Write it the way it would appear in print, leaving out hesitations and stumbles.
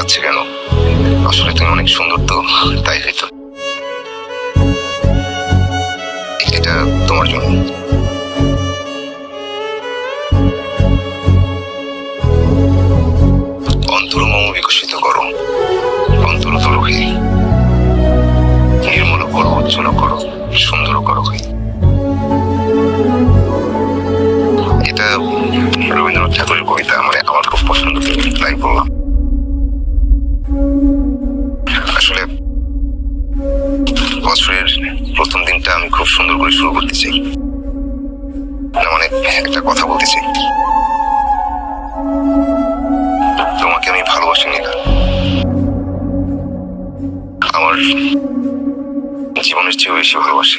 হচ্ছে কেন? আসলে তুমি অনেক সুন্দর, তো তাই হয়তো। এটা তোমার জন্য। অন্তর মম বিকশিত করো, অন্তর তরুহী নির্মল করো, উজ্জ্বল করো, সুন্দর করো। এটা রবীন্দ্রনাথ ঠাকুরের কবিতা, আমার খুব পছন্দ, তাই বললাম। আসলে বছরের প্রথম দিনটা আমি খুব সুন্দর করে শুরু করতে চাই। একটা কথা বলতে চাই, তোমাকে আমি ভালোবাসি নীলা। আমার জীবনের চেয়ে বেশি ভালোবাসি।